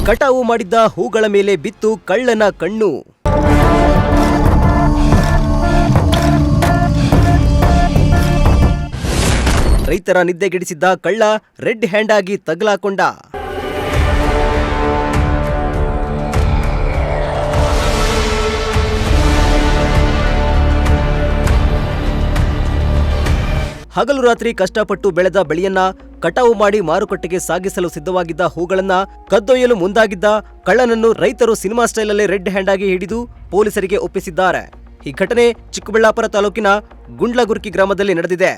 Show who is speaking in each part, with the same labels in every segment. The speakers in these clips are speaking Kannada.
Speaker 1: ಕಟಾವು ಮಾಡಿದ್ದ ಹೂಗಳ ಮೇಲೆ ಬಿತ್ತು ಕಳ್ಳನ ಕಣ್ಣು. ರೈತರ ನಿದ್ದೆಗೆಡಿಸಿದ್ದ ಕಳ್ಳ ರೆಡ್ ಹ್ಯಾಂಡ್ ಆಗಿ ತಗಲಾಕೊಂಡ. ಹಗಲು ರಾತ್ರಿ ಕಷ್ಟಪಟ್ಟು ಬೆಳೆದ ಬೆಳೆಯನ್ನ ಕಟಾವು ಮಾಡಿ ಮಾರುಕಟ್ಟೆಗೆ ಸಾಗಿಸಲು ಸಿದ್ಧವಾಗಿದ್ದ ಹೂಗಳನ್ನ ಕದ್ದೊಯ್ಯಲು ಮುಂದಾಗಿದ್ದ ಕಳ್ಳನನ್ನು ರೈತರು ಸಿನಿಮಾ ಸ್ಟೈಲಲ್ಲಿ ರೆಡ್ ಹ್ಯಾಂಡ್ ಆಗಿ ಹಿಡಿದು ಪೊಲೀಸರಿಗೆ ಒಪ್ಪಿಸಿದ್ದಾರೆ. ಈ ಘಟನೆ ಚಿಕ್ಕಬಳ್ಳಾಪುರ ತಾಲೂಕಿನ ಗುಂಡ್ಲಗುರ್ಕಿ ಗ್ರಾಮದಲ್ಲಿ ನಡೆದಿದೆ.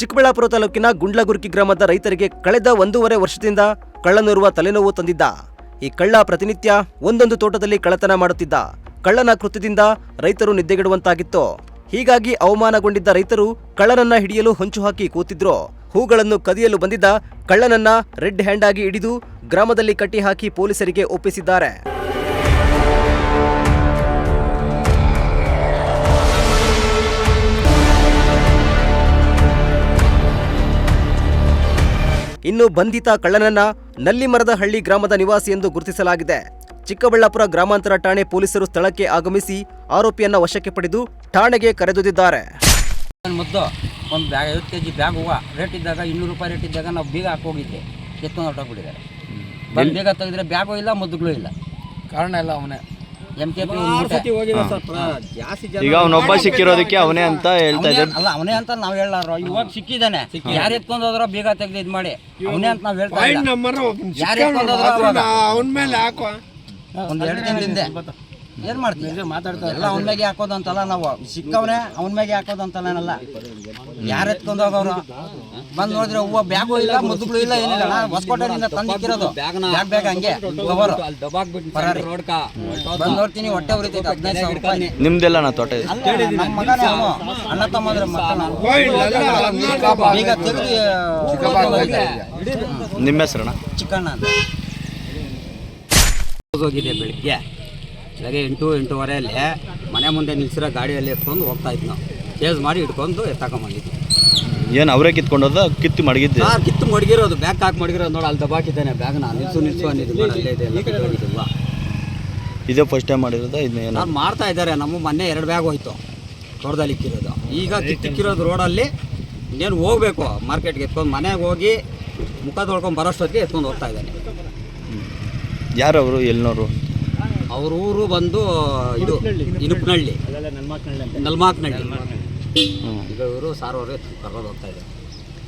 Speaker 1: ಚಿಕ್ಕಬಳ್ಳಾಪುರ ತಾಲೂಕಿನ ಗುಂಡ್ಲಗುರ್ಕಿ ಗ್ರಾಮದ ರೈತರಿಗೆ ಕಳೆದ 1.5 ವರ್ಷದಿಂದ ಕಳ್ಳನೋರ್ವ ತಲೆನೋವು ತಂದಿದ್ದ. ಈ ಕಳ್ಳ ಪ್ರತಿನಿತ್ಯ ಒಂದೊಂದು ತೋಟದಲ್ಲಿ ಕಳ್ಳತನ ಮಾಡುತ್ತಿದ್ದ. ಕಳ್ಳನ ಕೃತ್ಯದಿಂದ ರೈತರು ನಿದ್ದೆಗೆಡುವಂತಾಗಿತ್ತು. ಹೀಗಾಗಿ ಅವಮಾನಗೊಂಡಿದ್ದ ರೈತರು ಕಳ್ಳನನ್ನ ಹಿಡಿಯಲು ಹೊಂಚು ಹಾಕಿ ಕೂತಿದ್ರು. ಹೂಗಳನ್ನು ಕದಿಯಲು ಬಂದಿದ್ದ ಕಳ್ಳನನ್ನ ರೆಡ್ ಹ್ಯಾಂಡ್ ಆಗಿ ಹಿಡಿದು ಗ್ರಾಮದಲ್ಲಿ ಕಟ್ಟಿ ಹಾಕಿ ಪೊಲೀಸರಿಗೆ ಒಪ್ಪಿಸಿದ್ದಾರೆ. ಇನ್ನು ಬಂಧಿತ ಕಳ್ಳನನ್ನ ನಲ್ಲಿಮರದಹಳ್ಳಿ ಗ್ರಾಮದ ನಿವಾಸಿ ಎಂದು ಗುರುತಿಸಲಾಗಿದೆ. ಚಿಕ್ಕಬಳ್ಳಾಪುರ ಗ್ರಾಮಾಂತರ ಠಾಣೆ ಪೊಲೀಸರು ಸ್ಥಳಕ್ಕೆ ಆಗಮಿಸಿ ಆರೋಪಿಯನ್ನ ವಶಕ್ಕೆ ಪಡೆದು ಠಾಣೆಗೆ ಕರೆದೊಯ್ದಿದ್ದಾರೆ.
Speaker 2: ಮೊದಲು ಒಂದು ಬ್ಯಾಗ್ 50 kg ಬ್ಯಾಗ್ ಹೂವು ರೇಟ್ ಇದ್ದಾಗ 200 ರೂಪಾಯಿ ರೇಟ್ ಇದ್ದಾಗ ನಾವು ಬೀಗ ಹಾಕೋಗಿದ್ದೆ, ಎತ್ಕೊಂಡು ಹೊರಟೋಗ್ಬಿಟ್ಟಿದ್ದಾರೆ. ಬೀಗ ತೆಗೆದ್ರೆ ಬ್ಯಾಗು ಇಲ್ಲ, ಮುದ್ದುಗಳು ಇಲ್ಲ. ಕಾರಣ ಎಲ್ಲ ಅವನೇ.
Speaker 3: ಈಗ ಅವನೊಬ್ಬ ಸಿಕ್ಕಿರೋದಕ್ಕೆ ಅವನೇ ಅಂತ ಹೇಳ್ತಾ ಇದ್ದಾರೆ.
Speaker 2: ಅಲ್ಲ, ಅವನೇ ಅಂತ ನಾವ್ ಹೇಳಾರ. ಇವಾಗ ಸಿಕ್ಕಿದ್ದಾನೆ, ಯಾರು ಎತ್ಕೊಂಡು ಹೋದ್ರ ಬೀಗ ತೆಗ್ದು ಇದ್ ಮಾಡಿ ಅವನೇ ಅಂತ ನಾವ್ ಹೇಳ್ತಾ ಇಲ್ಲ. ಯಾರು ಎತ್ಕೊಂಡು ಹೋದ್ರ ಅವನ ಮೇಲೆ ಹಾಕುವ. ಒಂದ್ 2 ದಿನದಿಂದ ಏನ್ ಮಾಡ್ತೀವಿ, ಎಲ್ಲ ಅವನ ಮ್ಯಾಗೆ ಹಾಕೋದು ಅಂತಲ್ಲ. ನಾವು ಸಿಕ್ಕವನೇ ಅವನ ಮ್ಯಾಗೆ ಹಾಕೋದು ಅಂತಲ್ಲ. ಯಾರು ಎತ್ಕೊಂಡು ಹೋಗೋರು ಬಂದ್ ನೋಡಿದ್ರೆ ಹೂವು ಬ್ಯಾಗು ಇಲ್ಲ, ಮುದ್ದುಗಳು ಇಲ್ಲ, ಏನಿಲ್ಲ. ಹೊಸಕೋಟೆಯಿಂದ ತಂದಿಕ್ಕಿರೋದು ಬ್ಯಾಗ್ ಹಂಗೆ ಬಂದ್ ನೋಡ್ತೀನಿ, ಹೊಟ್ಟೆ ಉರಿತೈತೆ. 15,000 ರೂಪಾಯಿ.
Speaker 3: ನಿಮ್ದೆಲ್ಲ ನಾ ತೋಟ ಇದೆ.
Speaker 2: ನಮ್ಮ ಮಗನೇ ಅವನು, ಅಣ್ಣ ತಮ್ಮಂದ್ರೆ ಈಗ ತೆಗೆದು.
Speaker 3: ನಿಮ್ಮ ಹೆಸರಣ್ಣ?
Speaker 2: ಚಿಕ್ಕಣ್ಣ ಅಂತ. ಹೋಗಿದೆ ಬೆಳಿಗ್ಗೆ 8-8:30 ಮನೆ ಮುಂದೆ ನಿಲ್ಸಿರೋ ಗಾಡಿಯಲ್ಲಿ ಎತ್ಕೊಂಡು ಹೋಗ್ತಾ ಇದ್ವಿ. ನಾವು ಚೇಸ್ ಮಾಡಿ ಹಿಡ್ಕೊಂಡು ಎತ್ತಾಕೊಂಬಂದಿದ್ವಿ.
Speaker 3: ಏನು ಅವರೇ ಕಿತ್ಕೊಂಡೋದ? ಕಿತ್ತು ಮಡಗಿದ್ದೆ?
Speaker 2: ಕಿತ್ತು ಮಡಗಿರೋದು, ಬ್ಯಾಗ್ ಹಾಕಿ ಮಡಗಿರೋದು. ನೋಡಿ, ಅಲ್ಲಿ ದಬಾಕಿದ್ದಾನೆ ಬ್ಯಾಗ್ನ. ನಿಲ್ಸು ಅಂದಿದ್ದು ಅಲ್ಲೇ ಇದೆ, ಎಲ್ಲ ಕಿತ್ತೋಗಿದ್ದಿಲ್ವಾ?
Speaker 3: ಇದೇ ಫಸ್ಟ್ ಟೈಮ್ ಮಾಡಿರೋದ? ಇದನ್ನ
Speaker 2: ನಾನು ಮಾಡ್ತಾ ಇದ್ದಾರೆ. ನಮ್ಮ ಮೊನ್ನೆ 2 ಬ್ಯಾಗ್ ಹೋಯ್ತು ತೋಟದಲ್ಲಿ ಇಕ್ಕಿರೋದು. ಈಗ ಕಿತ್ತಿಕ್ಕಿರೋದು ರೋಡಲ್ಲಿ ಇನ್ನೇನು ಹೋಗ್ಬೇಕು ಮಾರ್ಕೆಟ್ಗೆ ಎತ್ಕೊಂಡು. ಮನೆಗೆ ಹೋಗಿ ಮುಖ ತೊಳ್ಕೊಂಡು ಬರೋಷ್ಟೊತ್ತಿಗೆ ಎತ್ಕೊಂಡು ಹೋಗ್ತಾ ಇದ್ದಾನೆ.
Speaker 3: ಯಾರವರು? ಎಲ್ಲಿನವರು?
Speaker 2: ಅವ್ರ ಊರು ಬಂದು ಇದು ಇನುಪ್ನಹಳ್ಳಿ, ನಲ್ಮಾಕ್ನಹಳ್ಳಿ. ಈಗ ಇವರು ಸಾರವರು ಕರ್ಕೊಂಡು ಹೋಗ್ತಾ ಇದ್ದಾರೆ.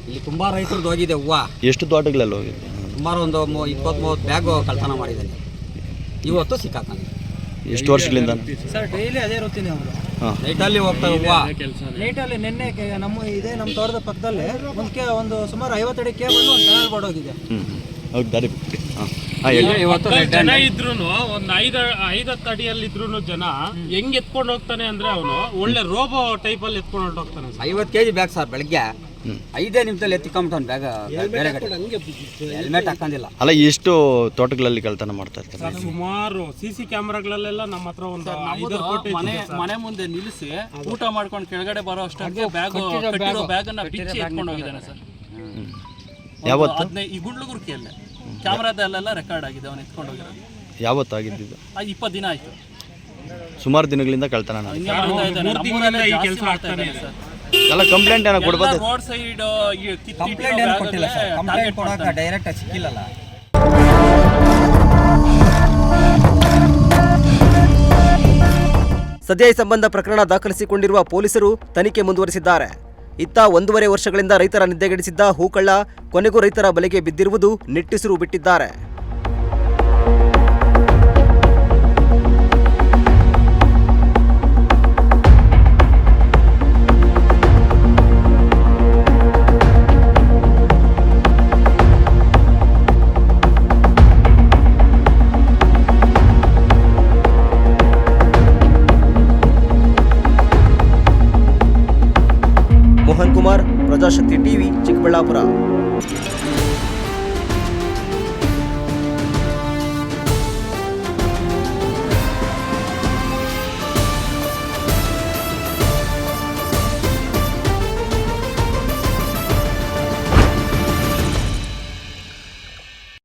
Speaker 2: ಇಲ್ಲಿ ತುಂಬಾ ರೈತರದ್ದು ಹೋಗಿದೆ ಹೂವು. ಎಷ್ಟು
Speaker 3: ತೋಟಗಳಲ್ಲಿ ಹೋಗಿದೆ?
Speaker 2: ಸುಮಾರು ಒಂದು 20-30 ಬ್ಯಾಗ್ ಕಳ್ತನ ಮಾಡಿದ್ದಾನೆ. ಇವತ್ತು ಸಿಕ್ಕಾತಾನೆ.
Speaker 3: ಎಷ್ಟು ವರ್ಷಗಳಿಂದ
Speaker 4: ಸರ್? ಡೈಲಿ ಅದೇ ಇರುತ್ತೀನಿ. ಅವರು
Speaker 2: ನೈಟಲ್ಲಿ ಹೋಗ್ತಾರೆ ಹೂವು.
Speaker 4: ನೈಟಲ್ಲಿ ನಿನ್ನೆ ನಮ್ಮ ತೋಟದ ಪಕ್ಕದಲ್ಲಿ ಒಂದು ಸುಮಾರು 50 ಅಡಿ ಕೇಬಲ್ ಒಂದು ಟನಲ್ ಬೋರ್ಡೋಗಿದೆ.
Speaker 5: ಜನ ಇದ್ರು ಒಂದ್ 5-10 ಅಡಿಯಲ್ಲಿದ್ರು ಜನ ಹೆಂಗ್ ಎತ್ಕೊಂಡು ಹೋಗ್ತಾನೆ ಅಂದ್ರೆ ಅವನು ಒಳ್ಳೆ ರೋಬೋ ಟೈಪ್ ಅಲ್ಲಿ ಎತ್ಕೊಂಡು ಹೋಗ್ತಾನೆ.
Speaker 2: 50 kg ಬ್ಯಾಗ್ ಸರ್. ಬೆಳಗ್ಗೆ 5 ನಿಮಿಷದಲ್ಲಿ ಎತ್ತಿಕೊಂಬಿಟ್ಟಾನೆ ಬ್ಯಾಗ್. ಹೆಲ್ಮೆಟ್ ಹಾಕೊಂಡಿಲ್ಲ.
Speaker 3: ಅಲ್ಲ, ಎಷ್ಟು ತೋಟಗಳಲ್ಲಿ ಕಳ್ತನ ಮಾಡ್ತಾ ಇರ್ತಾರೆ?
Speaker 5: ಸುಮಾರು CC ಕ್ಯಾಮ್ರಾಗಳಲ್ಲೆಲ್ಲ ನಮ್ಮ ಹತ್ರ ಒಂದು 5 ಕೋಟಿ
Speaker 6: ಮನೆ ಮುಂದೆ ನಿಲ್ಲಿಸಿ ಊಟ ಮಾಡ್ಕೊಂಡು ಕೆಳಗಡೆ ಬರೋ ಅಷ್ಟೊಂದು ಬ್ಯಾಗ್ ಅನ್ನ ಬಿಚ್ಚಿ ಎತ್ಕೊಂಡು ಹೋಗಿದ್ದಾನೆ ಸರ್.
Speaker 3: ಯಾವತ್ತು?
Speaker 6: ಈ ಗುಂಡ್ಲಗುರ್ಕಿಯಲ್ಲೇ ಕ್ಯಾಮ್ರಾದಲ್ಲೆಲ್ಲ ರೆಕಾರ್ಡ್ ಆಗಿದೆ. ಅವನು ಎತ್ಕೊಂಡು ಹೋಗಿರೋದು.
Speaker 3: ಯಾವತ್ತಾಗಿದ್ದು?
Speaker 6: 20 ದಿನ ಆಯ್ತು.
Speaker 3: ಸುಮಾರು ದಿನಗಳಿಂದ ಕಳ್ತನ.
Speaker 5: ಕೆಲಸ ಮಾಡ್ತಾನೆ
Speaker 6: ಸರ್.
Speaker 3: ಎಲ್ಲ ಕಂಪ್ಲೇಂಟ್ ಏನೋ ಕೊಡ್ಬೋದು?
Speaker 6: ರೋಡ್ ಸೈಡ್
Speaker 2: ಕಂಪ್ಲೇಂಟ್ ಏನು ಕೊಟ್ಟಿಲ್ಲ ಸರ್. ಕಂಪ್ಲೇಂಟ್ ಕೊಡೋಕೆ ಡೈರೆಕ್ಟ್ ಸಿಕ್ಕಿಲ್ಲಲ್ಲ.
Speaker 1: ಸದ್ಯ ಈ ಸಂಬಂಧ ಪ್ರಕರಣ ದಾಖಲಿಸಿಕೊಂಡಿರುವ ಪೊಲೀಸರು ತನಿಖೆ ಮುಂದುವರೆಸಿದ್ದಾರೆ. ಇತ್ತ 1.5 ವರ್ಷಗಳಿಂದ ರೈತರ ನಿದ್ದೆಗೆಡಿಸಿದ್ದ ಹೂಕಳ್ಳ ಕೊನೆಗೂ ರೈತರ ಬಲೆಗೆ ಬಿದ್ದಿರುವುದು ನಿಟ್ಟುಸಿರು ಬಿಟ್ಟಿದ್ದಾರೆ. ಮೋಹನ್ ಕುಮಾರ್, ಪ್ರಜಾಶಕ್ತಿ ಟಿವಿ, ಚಿಕ್ಕಬಳ್ಳಾಪುರ.